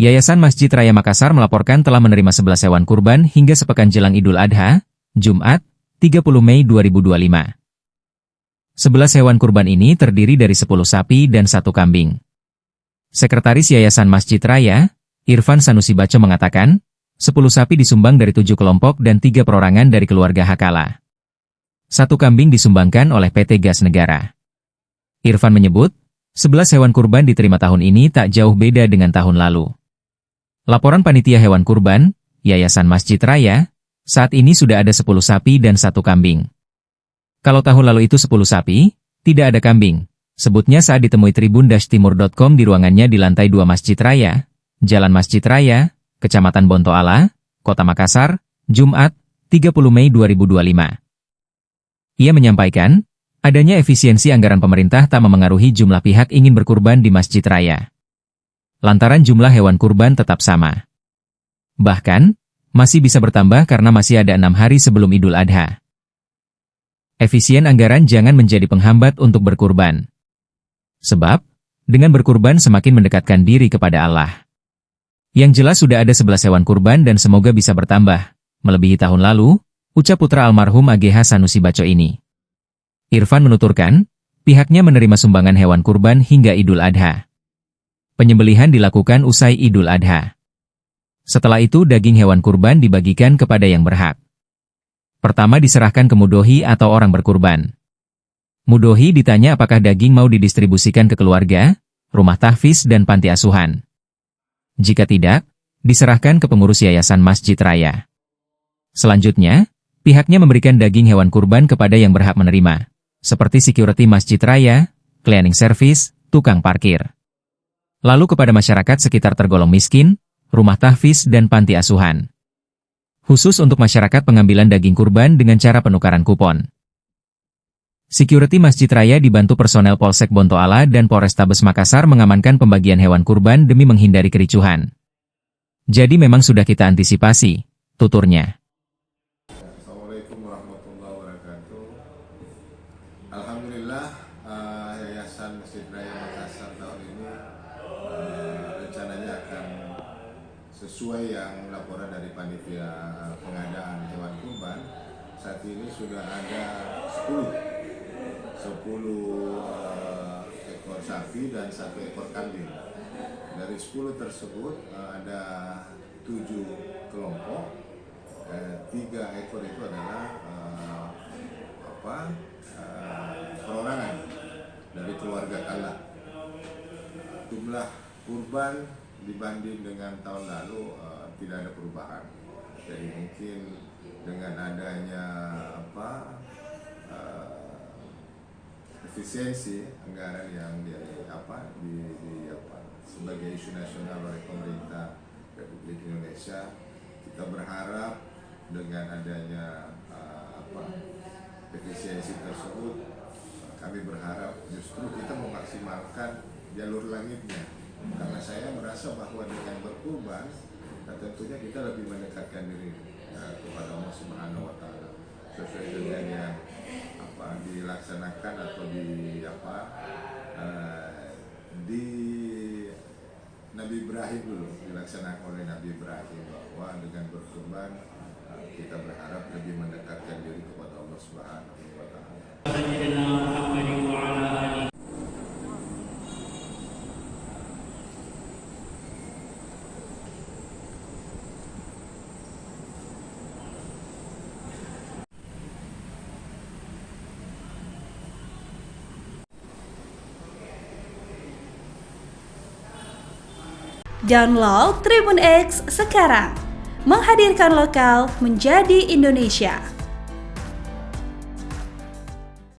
Yayasan Masjid Raya Makassar melaporkan telah menerima 11 hewan kurban hingga sepekan jelang Idul Adha, Jumat, 30 Mei 2025. 11 hewan kurban ini terdiri dari 10 sapi dan 1 kambing. Sekretaris Yayasan Masjid Raya, Irfan Sanusi Baco mengatakan, 10 sapi disumbang dari 7 kelompok dan 3 perorangan dari keluarga Hakala. 1 kambing disumbangkan oleh PT Gas Negara. Irfan menyebut, 11 hewan kurban diterima tahun ini tak jauh beda dengan tahun lalu. Laporan panitia hewan kurban, Yayasan Masjid Raya, saat ini sudah ada 10 sapi dan 1 kambing. Kalau tahun lalu itu 10 sapi, tidak ada kambing, sebutnya saat ditemui tribun-timur.com di ruangannya di lantai 2 Masjid Raya, Jalan Masjid Raya, Kecamatan Bontoala, Kota Makassar, Jumat, 30 Mei 2025. Ia menyampaikan, adanya efisiensi anggaran pemerintah tak memengaruhi jumlah pihak ingin berkurban di Masjid Raya. Lantaran jumlah hewan kurban tetap sama. Bahkan, masih bisa bertambah karena masih ada 6 hari sebelum Idul Adha. Efisien anggaran jangan menjadi penghambat untuk berkurban. Sebab, dengan berkurban semakin mendekatkan diri kepada Allah. Yang jelas sudah ada 11 hewan kurban dan semoga bisa bertambah, melebihi tahun lalu, ucap putra almarhum AGH Sanusi Baco ini. Irfan menuturkan, pihaknya menerima sumbangan hewan kurban hingga Idul Adha. Penyembelihan dilakukan usai Idul Adha. Setelah itu daging hewan kurban dibagikan kepada yang berhak. Pertama diserahkan ke mudohi atau orang berkurban. Mudohi ditanya apakah daging mau didistribusikan ke keluarga, rumah tahfiz dan panti asuhan. Jika tidak, diserahkan ke pengurus Yayasan Masjid Raya. Selanjutnya, pihaknya memberikan daging hewan kurban kepada yang berhak menerima, seperti security Masjid Raya, cleaning service, tukang parkir. Lalu kepada masyarakat sekitar tergolong miskin, rumah tahfiz dan panti asuhan. Khusus untuk masyarakat pengambilan daging kurban dengan cara penukaran kupon. Security Masjid Raya dibantu personel Polsek Bontoala dan Polrestabes Makassar mengamankan pembagian hewan kurban demi menghindari kericuhan. Jadi memang sudah kita antisipasi, tuturnya. Assalamualaikum warahmatullahi wabarakatuh. Alhamdulillah, Yayasan Masjid Raya Makassar tahun ini rencananya akan sesuai yang laporan dari panitia pengadaan hewan kurban. Saat ini sudah ada 10 ekor sapi dan 1 ekor kambing. Dari 10 tersebut ada 7 kelompok, 3 ekor itu adalah perorangan dari keluarga Kala. Jumlah kurban dibanding dengan tahun lalu tidak ada perubahan. Jadi mungkin dengan adanya efisiensi anggaran yang sebagai isu nasional oleh pemerintah Republik Indonesia, kita berharap dengan adanya efisiensi tersebut, kami berharap justru kita memaksimalkan jalur langitnya. Karena saya merasa bahwa dengan berkurban, tentunya kita lebih mendekatkan diri kepada Allah Subhanahu Wa Taala sesuai dengan yang dilaksanakan atau di Nabi Ibrahim dulu dilaksanakan oleh Nabi Ibrahim, bahwa dengan berkurban kita berharap lebih mendekatkan diri kepada Allah Subhanahu Wa Taala. Download Tribun X sekarang, menghadirkan lokal menjadi Indonesia.